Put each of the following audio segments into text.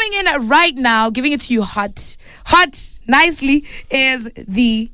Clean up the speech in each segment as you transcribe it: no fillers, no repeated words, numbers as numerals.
Coming in right now, giving it to you hot, nicely, is the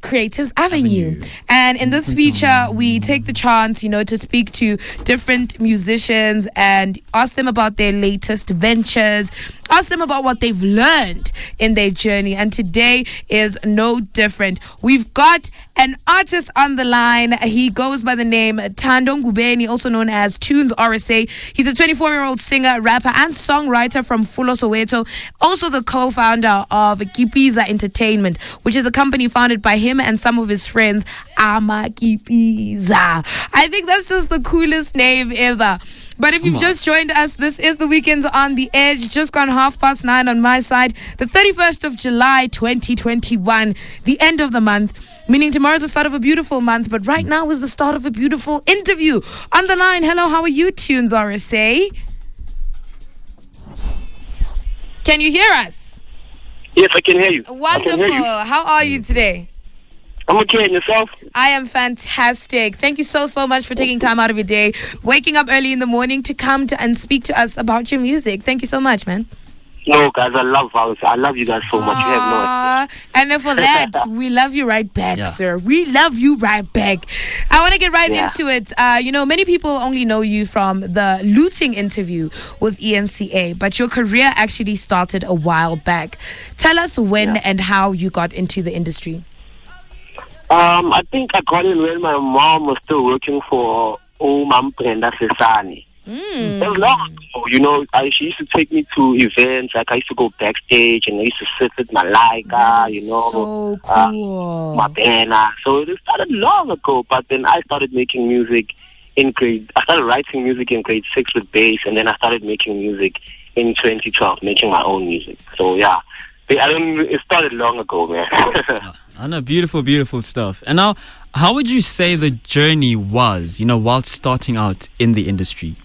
Creatives Avenue. And in this feature, we take the chance, to speak to different musicians and ask them about their latest ventures, ask them about what they've learned in their journey. And today is no different. We've got an artist on the line. He goes by the name Thando Ngubeni, also known as Tunez RSA. He's a 24-year-old singer, rapper, and songwriter from Fulo, Soweto. Also the co-founder of Kipiza Entertainment, which is a company founded by him and some of his friends, Ama Kipiza. I think that's just the coolest name ever. But if you've just joined us, this is the Weekends on the Edge. Just gone 9:30 on my side. The 31st of July, 2021. The end of the month. Meaning tomorrow's the start of a beautiful month. But right now is the start of a beautiful interview. On the line, hello, how are you, Tunez RSA? Can you hear us? Yes, I can hear you. Wonderful. How are you today? I'm okay, and yourself? I am fantastic. Thank you so much for taking time out of your day, waking up early in the morning to come and speak to us about your music. Thank you so much, man. No, guys, I love you guys so much. You have no idea. And then for that, we love you right back, sir. We love you right back. I want to get right into it. Many people only know you from the Looting interview with ENCA, but your career actually started a while back. Tell us when and how you got into the industry. I think I got in when my mom was still working for Mom Brenda Sesani. It was long ago, she used to take me to events. Like I used to go backstage and I used to sit with my Laika, so cool. My banner. So it started long ago, but then I started making music I started writing music in grade 6 with bass, and then I started making music in 2012, making my own music. So yeah, it started long ago, man. I know, beautiful stuff. And now, how would you say the journey was, while starting out in the industry?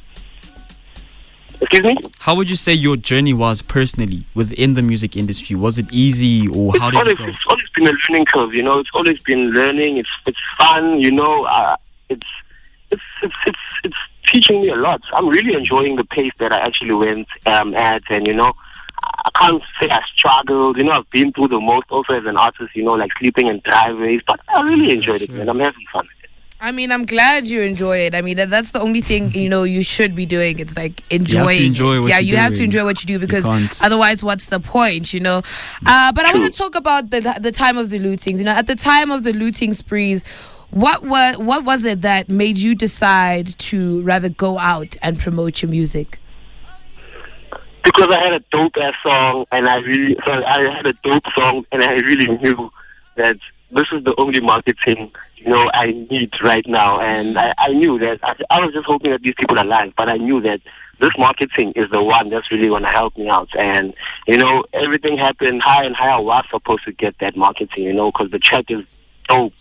Excuse me? How would you say your journey was personally within the music industry? Was it easy, or how did it go? It's always been a learning curve, It's always been learning. It's fun, It's teaching me a lot. I'm really enjoying the pace that I actually went at, and I can't say I struggled. I've been through the most also as an artist, like sleeping in driveways, but I really enjoyed it, man. I'm having fun with it. I mean, I'm glad you enjoy it. I mean, that's the only thing, you should be doing. It's like enjoying it. You have to enjoy what you do, because otherwise, what's the point, But I want to talk about the time of the lootings. At the time of the looting sprees, what was it that made you decide to rather go out and promote your music? Because I had a dope ass song, and I really knew that this is the only marketing I need right now, and I knew that I was just hoping that these people are lying, but I knew that this marketing is the one that's really going to help me out. And everything happened high and high. I was supposed to get that marketing, because the track is dope.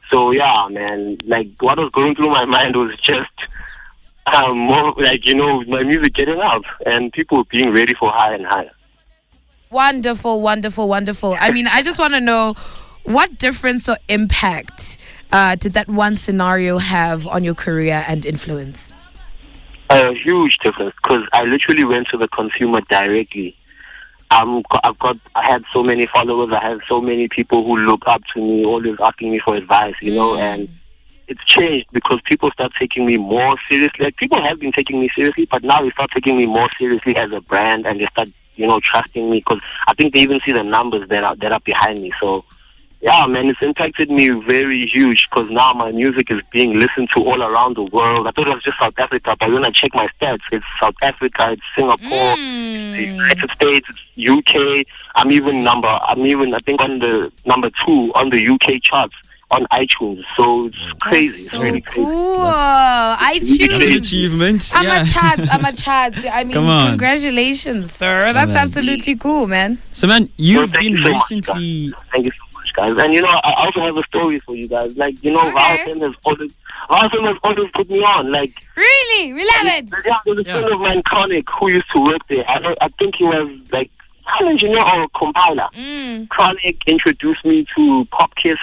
So yeah, man, like what was going through my mind was just more like, my music getting out and people being ready for higher and higher. Wonderful. I mean, I just want to know, what difference or impact did that one scenario have on your career and influence? A huge difference, because I literally went to the consumer directly. I had so many followers. I had so many people who look up to me, always asking me for advice, and it's changed because people start taking me more seriously. Like, people have been taking me seriously, but now they start taking me more seriously as a brand, and they start, trusting me, because I think they even see the numbers that are behind me. So, yeah, man, it's impacted me very huge, because now my music is being listened to all around the world. I thought it was just South Africa, but when I check my stats, it's South Africa, it's Singapore, it's the United States, it's UK. I'm even I think on the number 2 on the UK charts on iTunes. So it's crazy. That's so it's really cool. crazy. iTunes. That's an achievement. I'm a Chad. I mean, congratulations, sir. That's absolutely cool, man. So, man, you've thank been you so recently... Much, thank you so much, guys. And, I also have a story for you guys. Like, Vow FM has always put me on. Like, really? We love it. Yeah, there's a friend of mine, Chronic, who used to work there. I think he was, like, an engineer or a compiler. Chronic introduced me to Pop Kiss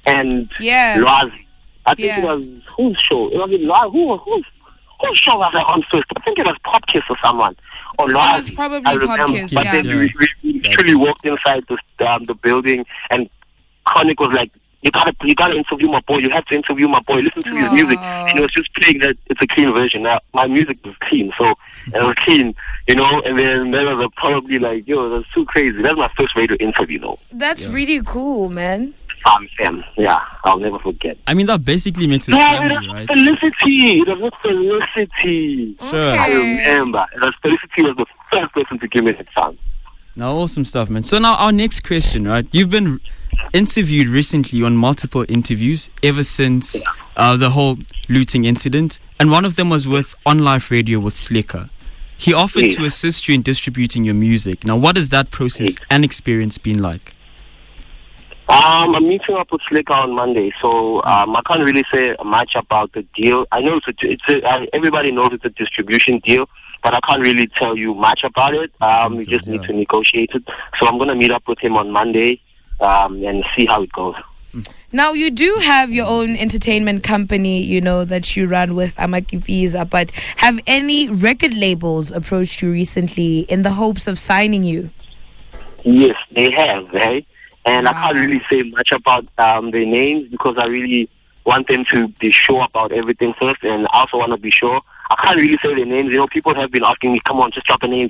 and Lwazi. I think it was whose show? It was Lwazi. whose show was I on first? I think it was Pop Kiss or someone. Or It Lottie. was probably I remember. Pop Kiss, But yeah. then we literally walked inside the building, and Chronic was like, you gotta interview my boy. You have to interview my boy. Listen to his music. And it was just playing that it's a clean version. Now, my music was clean, so it was clean, And then there was probably like, yo, that's too crazy. That's my first radio interview, though. That's really cool, man. Vow FM. Yeah, I'll never forget. I mean, that basically makes it Yeah, family, it was right? Felicity. It was Felicity. Sure. I remember. Felicity was the first person to give me that song. Now, awesome stuff, man. So now our next question, right? You've been interviewed recently on multiple interviews ever since the whole looting incident, and one of them was with On Life Radio with Slicker. He offered to assist you in distributing your music. Now, what has that process and experience been like? I'm meeting up with Slicker on Monday, so I can't really say much about the deal. I know everybody knows it's a distribution deal, but I can't really tell you much about it. We just need to negotiate it. So I'm going to meet up with him on Monday and see how it goes. Now, you do have your own entertainment company, that you run with Amakipiza, but have any record labels approached you recently in the hopes of signing you? Yes, they have, right? And I can't really say much about their names because I really want them to be sure about everything first, and I also want to be sure. I can't really say their names. People have been asking me, come on, just drop a name,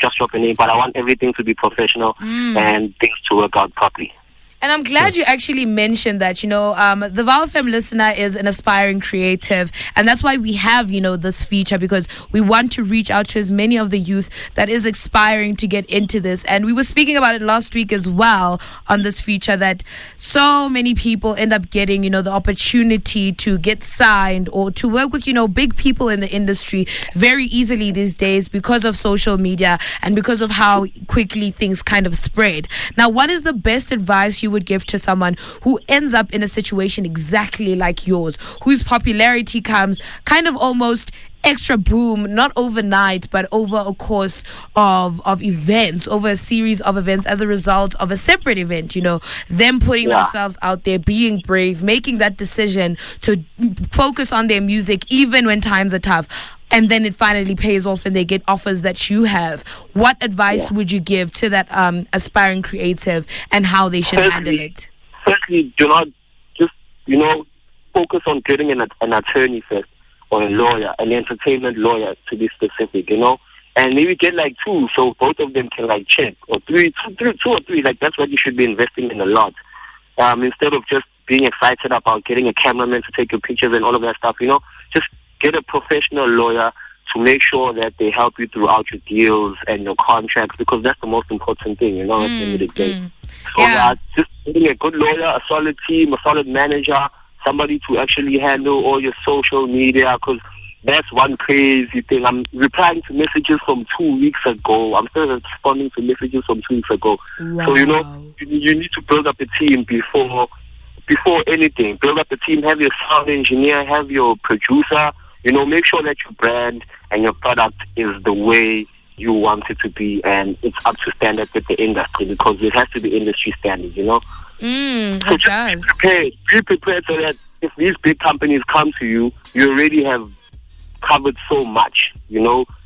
but I want everything to be professional and things to work out properly. And I'm glad you actually mentioned that, the Vow FM listener is an aspiring creative. And that's why we have, this feature, because we want to reach out to as many of the youth that is aspiring to get into this. And we were speaking about it last week as well on this feature, that so many people end up getting, the opportunity to get signed or to work with, big people in the industry very easily these days because of social media and because of how quickly things kind of spread. Now, what is the best advice you would give to someone who ends up in a situation exactly like yours, whose popularity comes kind of almost extra boom, not overnight, but over a course of events, over a series of events as a result of a separate event, them putting themselves out there, being brave, making that decision to focus on their music even when times are tough. And then it finally pays off and they get offers that you have. What advice would you give to that aspiring creative and how they should handle it? Firstly, do not just, focus on getting an attorney first, or a lawyer, an entertainment lawyer to be specific, and maybe get like two, so both of them can like check, or two or three, like that's what you should be investing in a lot. Instead of just being excited about getting a cameraman to take your pictures and all of that stuff, just get a professional lawyer to make sure that they help you throughout your deals and your contracts, because that's the most important thing, at the end of the day. So just getting a good lawyer, a solid team, a solid manager, somebody to actually handle all your social media, because that's one crazy thing. I'm replying to messages from 2 weeks ago. I'm still responding to messages from 2 weeks ago. Wow. So, you need to build up a team before anything. Build up a team, have your sound engineer, have your producer, make sure that your brand and your product is the way you want it to be, and it's up to standard with the industry, because it has to be industry standard, So it does. Be prepared so that if these big companies come to you, you already have covered so much,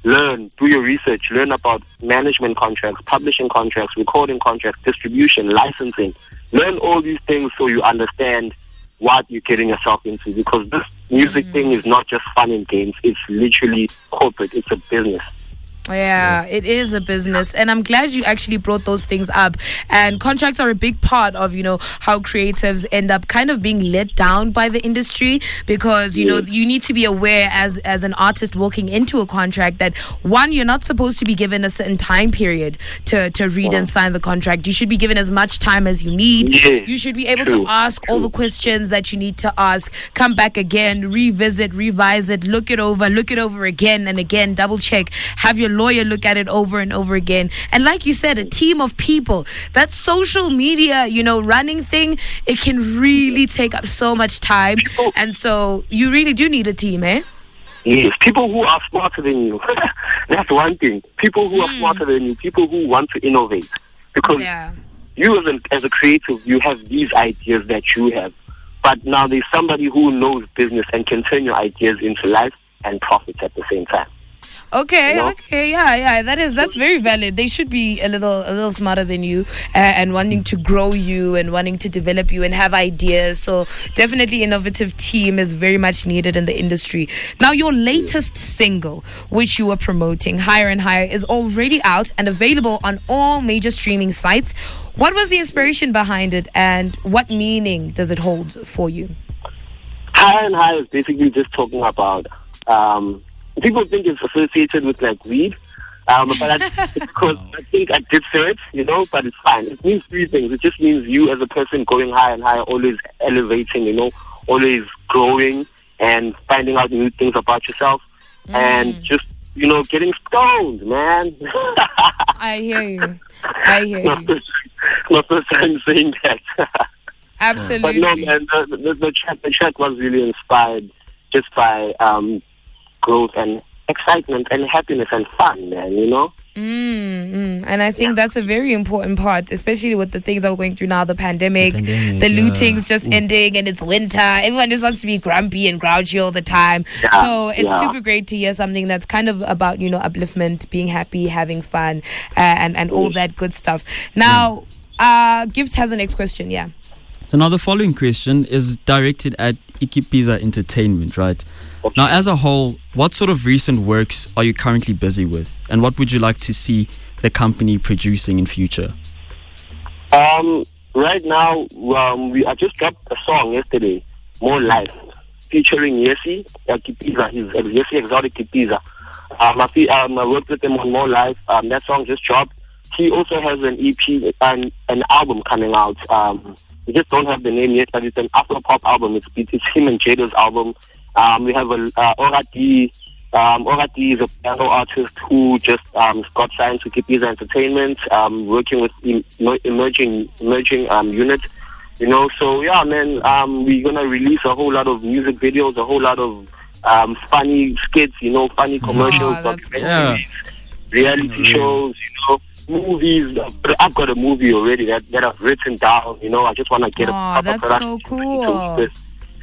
learn, do your research, learn about management contracts, publishing contracts, recording contracts, distribution, licensing. Learn all these things so you understand what you're getting yourself into, because this music thing is not just fun and games. It's literally corporate. It's a business. Yeah, it is a business, and I'm glad you actually brought those things up. And contracts are a big part of, how creatives end up kind of being let down by the industry, because, you need to be aware as an artist walking into a contract that, one, you're not supposed to be given a certain time period to read and sign the contract. You should be given as much time as you need. Yes. You should be able to ask all the questions that you need to ask, come back again, revisit, revise it, look it over again and again, double check, have your lawyer look at it over and over again. And like you said, a team of people. That social media, running thing, it can really take up so much time. And so you really do need a team, eh? Yes, people who are smarter than you. That's one thing. People who are smarter than you, people who want to innovate. Because you as a creative, you have these ideas that you have. But now there's somebody who knows business and can turn your ideas into life. and profits at the same time. Okay, You know? okay, yeah. That's very valid. They should be a little smarter than you, and wanting to grow you and wanting to develop you and have ideas. So definitely, innovative team is very much needed in the industry. Now, your latest single, which you are promoting, Higher and Higher, is already out and available on all major streaming sites. What was the inspiration behind it, and what meaning does it hold for you? High and High is basically just talking about. People think it's associated with like weed, but because I think I did say it, but it's fine. It means three things. It just means you as a person going higher and higher, always elevating, always growing and finding out new things about yourself, and just, getting stoned, man. I hear you. My first time saying that. Absolutely. But no, man, the track was really inspired just by growth and excitement and happiness and fun, man, And I think that's a very important part, especially with the things that we're going through now, the pandemic, the looting's just ending, and it's winter. Everyone just wants to be grumpy and grouchy all the time. So it's super great to hear something that's kind of about, upliftment, being happy, having fun, and all that good stuff. Now, Gift has the next question, yeah. So now the following question is directed at Ikipiza Entertainment, right? Now, as a whole, what sort of recent works are you currently busy with? And what would you like to see the company producing in future? Right now, I just dropped a song yesterday, More Life, featuring Yesi Kipiza. He's Yesi Exotic Kipiza. I worked with him on More Life. That song just dropped. He also has an EP and an album coming out. We just don't have the name yet, but it's an Afro-pop album. It's him and Jada's album. We have Orati. Orati is a piano artist who just got signed to Kipiza Entertainment, working with emerging units. So yeah, man, we're gonna release a whole lot of music videos, a whole lot of funny skits, funny commercials, documentaries, reality shows, movies. I've got a movie already that I've written down. I just want to get a proper that's production. so cool.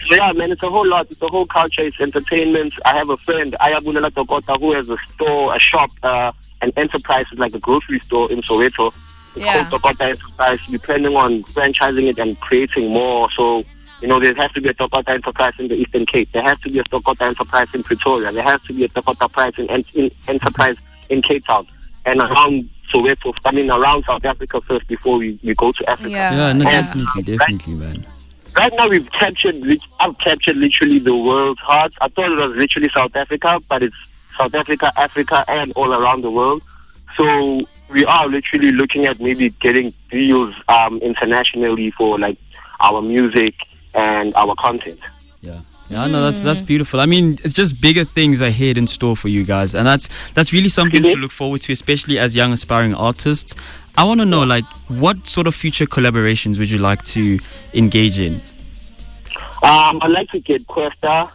So yeah, man, it's a whole lot. It's a whole culture. It's entertainment. I have a friend, Ayabulela Tokota, who has a store, a shop, an enterprise, like a grocery store in Soweto. It's called Tokota Enterprise. We're planning on franchising it and creating more. So, there has to be a Tokota Enterprise in the Eastern Cape. There has to be a Tokota Enterprise in Pretoria. There has to be a Tokota Enterprise in Cape Town. And around Soweto, around South Africa first before we go to Africa. Yeah, no, definitely, man. Right now, I've captured literally the world's heart. I thought it was literally South Africa, but it's South Africa, Africa, and all around the world. So we are literally looking at maybe getting deals internationally for like our music and our content. Yeah, no, that's beautiful. I mean, it's just bigger things ahead in store for you guys, and that's really something to look forward to, especially as young aspiring artists. I want to know, like, what sort of future collaborations would you like to engage in? I'd like to get Questa.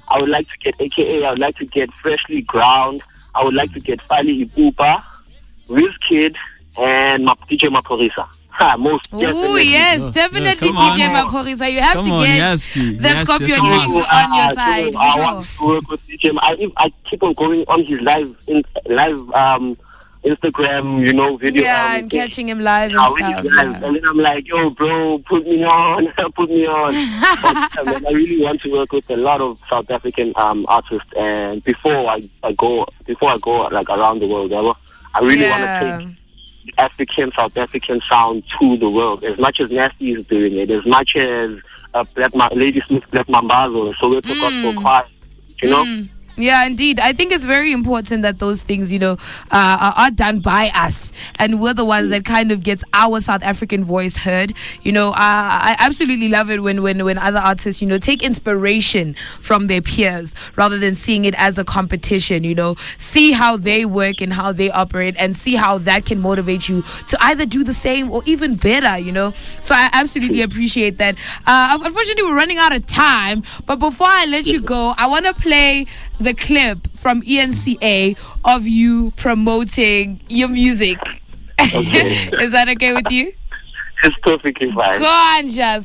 I would like to get AKA. I would like to get Freshly Ground. I would like to get Fali Ipupa, Wizkid, and DJ Maporisa. Most definitely. Oh yes, definitely DJ Maporisa. You have to get the Scorpion Kings on your side. I want to work with DJ. I keep on going on his live Instagram, video. Yeah, and catching him live and stuff. And then I'm like, yo, bro, put me on. But, I really want to work with a lot of South African artists. And before I go like around the world, I really want to take South African sound to the world. As much as Nasty is doing it, as much as Lady Smith Black Mambazo, Soweto Gospel Choir, Yeah, indeed. I think it's very important that those things, are done by us, and we're the ones that kind of gets our South African voice heard. I absolutely love it when other artists, take inspiration from their peers rather than seeing it as a competition. See how they work and how they operate, and see how that can motivate you to either do the same or even better. So I absolutely appreciate that. Unfortunately, we're running out of time, but before I let you go, I want to play the clip from ENCA of you promoting your music. Okay. Is that okay with you? It's perfectly fine.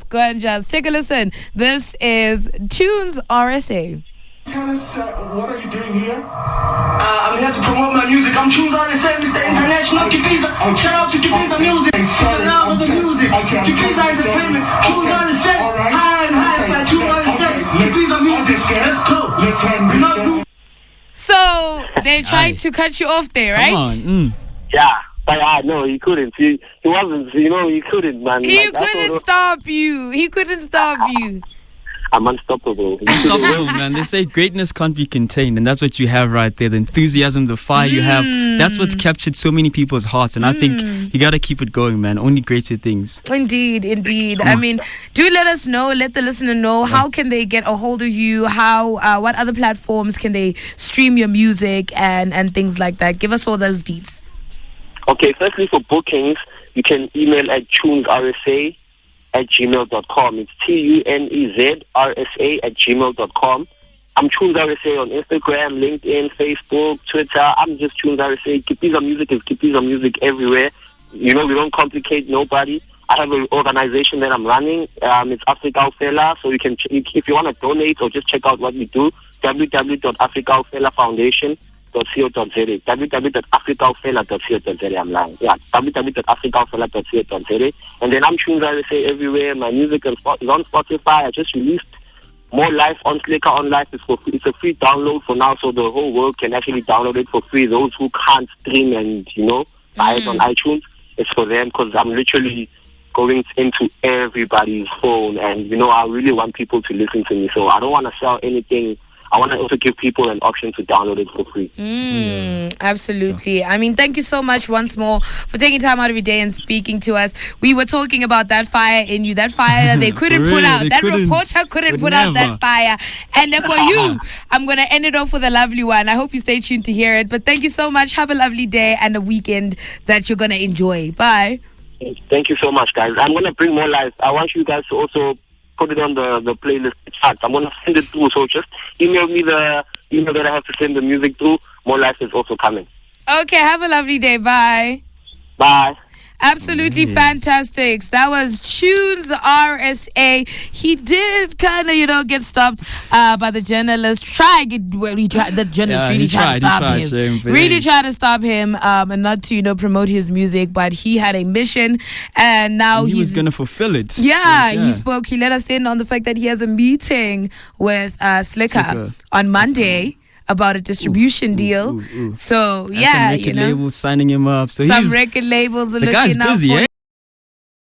Gorgeous. Take a listen. This is Tunez RSA. Tell us, what are you doing here? I'm here to promote my music. I'm Tunez RSA, Mr. International Kibiza. Shout out to Kibiza Music. The love of the music. Kibiza Entertainment. Tunez RSA. High and high by Tunez RSA. Kibiza Music. Let's go. Let's run. So they tried to cut you off there, right? Come on. Yeah. But no, he couldn't. He wasn't, he couldn't, man. He couldn't stop you. He couldn't stop you. I'm unstoppable. Unstoppable, man. They say greatness can't be contained, and that's what you have right there. The enthusiasm, the fire you have, that's what's captured so many people's hearts. And I think you got to keep it going, man. Only greater things. Indeed. I mean, do let us know, let the listener know, how can they get a hold of you? How, what other platforms can they stream your music and things like that? Give us all those deets. Okay, firstly, for bookings, you can email at tunezrsa@gmail.com. It's TUNEZRSA@gmail.com. I'm Tunez RSA on Instagram, LinkedIn, Facebook, Twitter. I'm just Tunez RSA. Kibiza Music is Kibiza Music everywhere. We don't complicate nobody. I have an organization that I'm running. It's Africa Fella. So you can, if you want to donate or just check out what we do, www.africafellafoundation.co.za. www.africafella.co.za. I'm lying. Yeah, www.africafella.co.za. And then I'm Tunez RSA everywhere. My music is on Spotify. I just released more live on Slicker on Live. It's a free download for now, so the whole world can actually download it for free. Those who can't stream and buy it on iTunes, it's for them, because I'm literally going into everybody's phone, and I really want people to listen to me. So I don't want to sell anything. I want to also give people an option to download it for free. Absolutely. I mean, thank you so much once more for taking time out of your day and speaking to us. We were talking about that fire in you, that fire they couldn't put out. That reporter couldn't put out that fire. And then for you, I'm going to end it off with a lovely one. I hope you stay tuned to hear it. But thank you so much. Have a lovely day and a weekend that you're going to enjoy. Bye. Thank you so much, guys. I'm going to bring more live. I want you guys to also put it on the playlist chat. I'm going to send it through, so just email me the email that I have to send the music through. More life is also coming. Okay, have a lovely day. Bye. Bye. Absolutely fantastic. That was Tunez RSA. He did kind of, get stopped by the journalist. The journalist really tried to stop him. Really tried to stop him and not to, promote his music. But he had a mission, and now he was going to fulfill it. Yeah, he spoke. He let us in on the fact that he has a meeting with Slicker on Monday about a distribution deal. So, yeah, some record labels signing him up. So some record labels are looking the guy's busy, out for